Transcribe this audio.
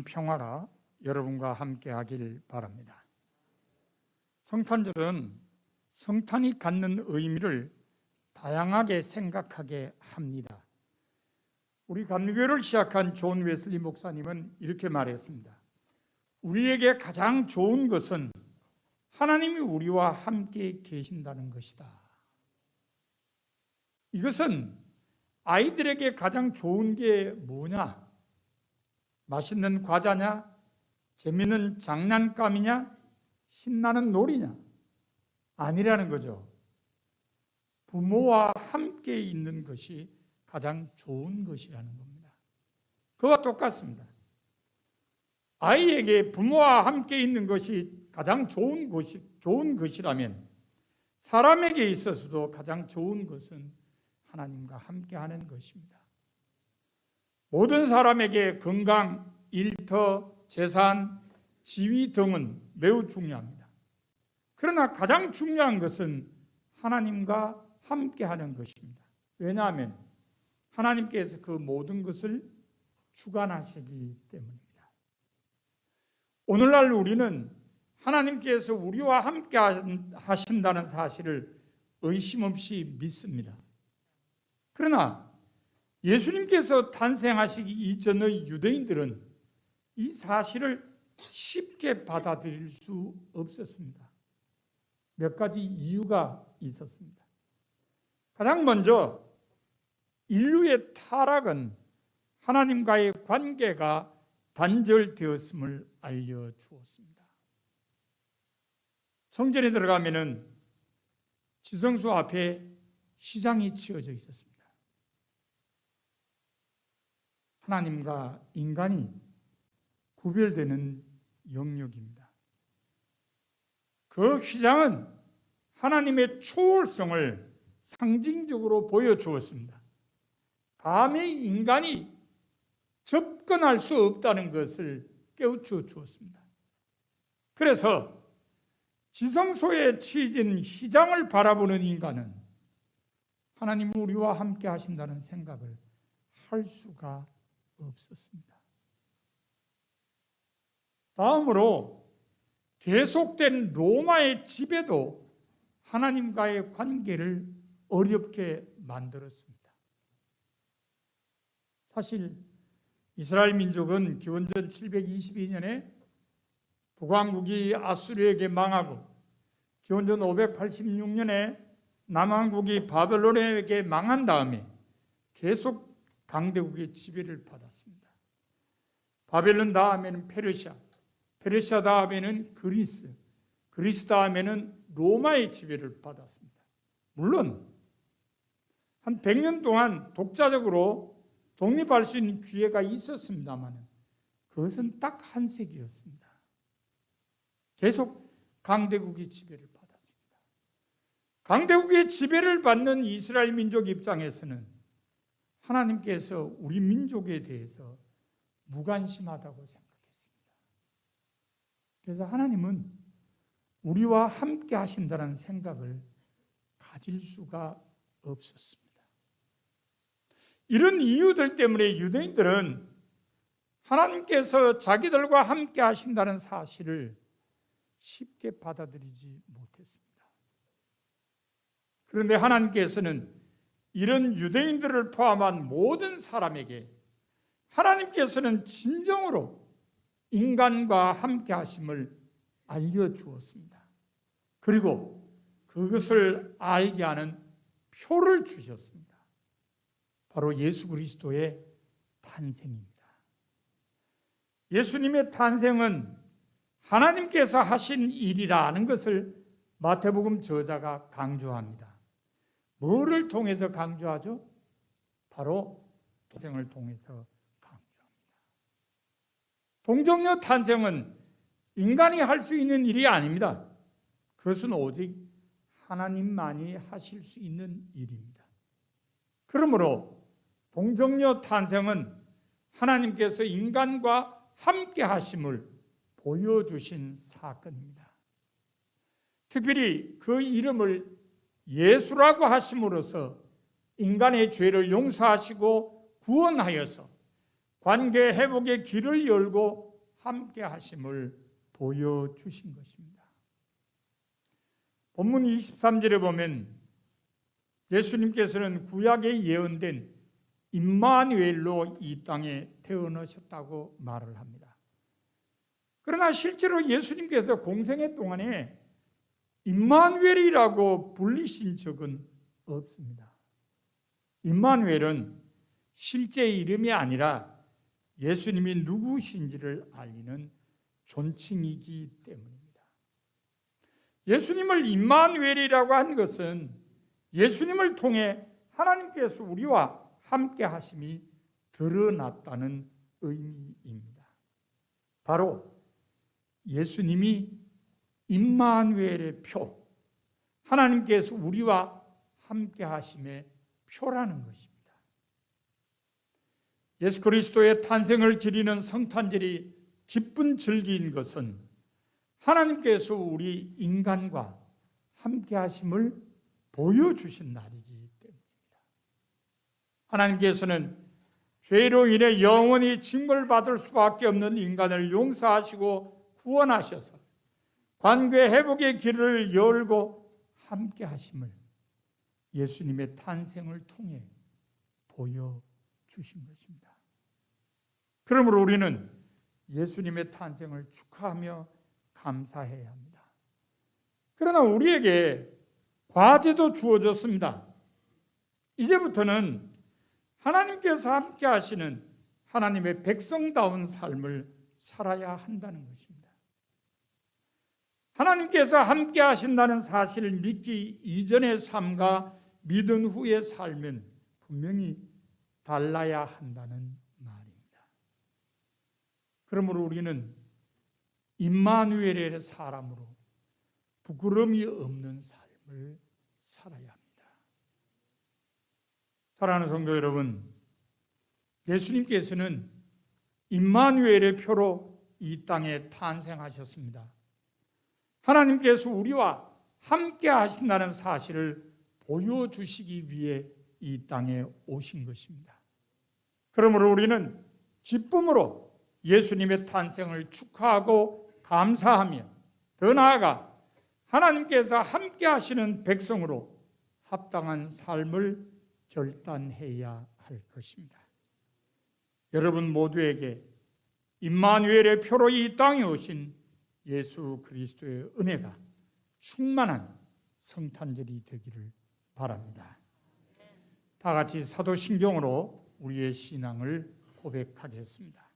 평화라 여러분과 함께 하길 바랍니다. 성탄절은 성탄이 갖는 의미를 다양하게 생각하게 합니다. 우리 감리교회를 시작한 존 웨슬리 목사님은 이렇게 말했습니다. 우리에게 가장 좋은 것은 하나님이 우리와 함께 계신다는 것이다. 이것은 아이들에게 가장 좋은 게 뭐냐? 맛있는 과자냐? 재미있는 장난감이냐? 신나는 놀이냐? 아니라는 거죠. 부모와 함께 있는 것이 가장 좋은 것이라는 겁니다. 그와 똑같습니다. 아이에게 부모와 함께 있는 것이 가장 좋은 것이라면 사람에게 있어서도 가장 좋은 것은 하나님과 함께 하는 것입니다. 모든 사람에게 건강, 일터, 재산, 지위 등은 매우 중요합니다. 그러나 가장 중요한 것은 하나님과 함께 하는 것입니다. 왜냐하면 하나님께서 그 모든 것을 주관하시기 때문입니다. 오늘날 우리는 하나님께서 우리와 함께 하신다는 사실을 의심 없이 믿습니다. 그러나 예수님께서 탄생하시기 이전의 유대인들은 이 사실을 쉽게 받아들일 수 없었습니다. 몇 가지 이유가 있었습니다. 가장 먼저 인류의 타락은 하나님과의 관계가 단절되었음을 알려주었습니다. 성전에 들어가면은 지성소 앞에 시장이 치어져 있었습니다. 하나님과 인간이 구별되는 영역입니다. 그 휘장은 하나님의 초월성을 상징적으로 보여주었습니다. 감히 인간이 접근할 수 없다는 것을 깨우쳐 주었습니다. 그래서 지성소에 치진 휘장을 바라보는 인간은 하나님 우리와 함께 하신다는 생각을 할 수가 없었습니다. 다음으로 계속된 로마의 지배도 하나님과의 관계를 어렵게 만들었습니다. 사실 이스라엘 민족은 기원전 722년에 북왕국이 아수르에게 망하고 기원전 586년에 남왕국이 바벨론에게 망한 다음에 계속 강대국의 지배를 받았습니다. 바벨론 다음에는 페르시아 다음에는 그리스 다음에는 로마의 지배를 받았습니다. 물론 한 100년 동안 독자적으로 독립할 수 있는 기회가 있었습니다만 그것은 딱 한 세기였습니다. 계속 강대국의 지배를 받았습니다. 강대국의 지배를 받는 이스라엘 민족 입장에서는 하나님께서 우리 민족에 대해서 무관심하다고 생각했습니다. 그래서 하나님은 우리와 함께 하신다는 생각을 가질 수가 없었습니다. 이런 이유들 때문에 유대인들은 하나님께서 자기들과 함께 하신다는 사실을 쉽게 받아들이지 못했습니다. 그런데 하나님께서는 이런 유대인들을 포함한 모든 사람에게 하나님께서는 진정으로 인간과 함께 하심을 알려주었습니다. 그리고 그것을 알게 하는 표를 주셨습니다. 바로 예수 그리스도의 탄생입니다. 예수님의 탄생은 하나님께서 하신 일이라는 것을 마태복음 저자가 강조합니다. 뭐를 통해서 강조하죠? 바로 탄생을 통해서 강조합니다. 동정녀 탄생은 인간이 할 수 있는 일이 아닙니다. 그것은 오직 하나님만이 하실 수 있는 일입니다. 그러므로 동정녀 탄생은 하나님께서 인간과 함께 하심을 보여주신 사건입니다. 특별히 그 이름을 예수라고 하심으로써 인간의 죄를 용서하시고 구원하여서 관계 회복의 길을 열고 함께 하심을 보여주신 것입니다. 본문 23절에 보면 예수님께서는 구약에 예언된 임마누엘로 이 땅에 태어나셨다고 말을 합니다. 그러나 실제로 예수님께서 공생애 동안에 임마누엘이라고 불리신 적은 없습니다. 임마누엘은 실제 이름이 아니라 예수님이 누구신지를 알리는 존칭이기 때문입니다. 예수님을 임마누엘이라고 한 것은 예수님을 통해 하나님께서 우리와 함께 하심이 드러났다는 의미입니다. 바로 예수님이 임마누엘의 표, 하나님께서 우리와 함께 하심의 표라는 것입니다. 예수 그리스도의 탄생을 기리는 성탄절이 기쁜 절기인 것은 하나님께서 우리 인간과 함께 하심을 보여주신 날이기 때문입니다. 하나님께서는 죄로 인해 영원히 징벌받을 수밖에 없는 인간을 용서하시고 구원하셔서 관계 회복의 길을 열고 함께 하심을 예수님의 탄생을 통해 보여주신 것입니다. 그러므로 우리는 예수님의 탄생을 축하하며 감사해야 합니다. 그러나 우리에게 과제도 주어졌습니다. 이제부터는 하나님께서 함께 하시는 하나님의 백성다운 삶을 살아야 한다는 것입니다. 하나님께서 함께 하신다는 사실을 믿기 이전의 삶과 믿은 후의 삶은 분명히 달라야 한다는 말입니다. 그러므로 우리는 임마누엘의 사람으로 부끄러움이 없는 삶을 살아야 합니다. 사랑하는 성도 여러분, 예수님께서는 임마누엘의 표로 이 땅에 탄생하셨습니다. 하나님께서 우리와 함께 하신다는 사실을 보여주시기 위해 이 땅에 오신 것입니다. 그러므로 우리는 기쁨으로 예수님의 탄생을 축하하고 감사하며 더 나아가 하나님께서 함께 하시는 백성으로 합당한 삶을 결단해야 할 것입니다. 여러분 모두에게 임마누엘의 표로 이 땅에 오신 예수 그리스도의 은혜가 충만한 성탄절이 되기를 바랍니다. 다 같이 사도신경으로 우리의 신앙을 고백하겠습니다.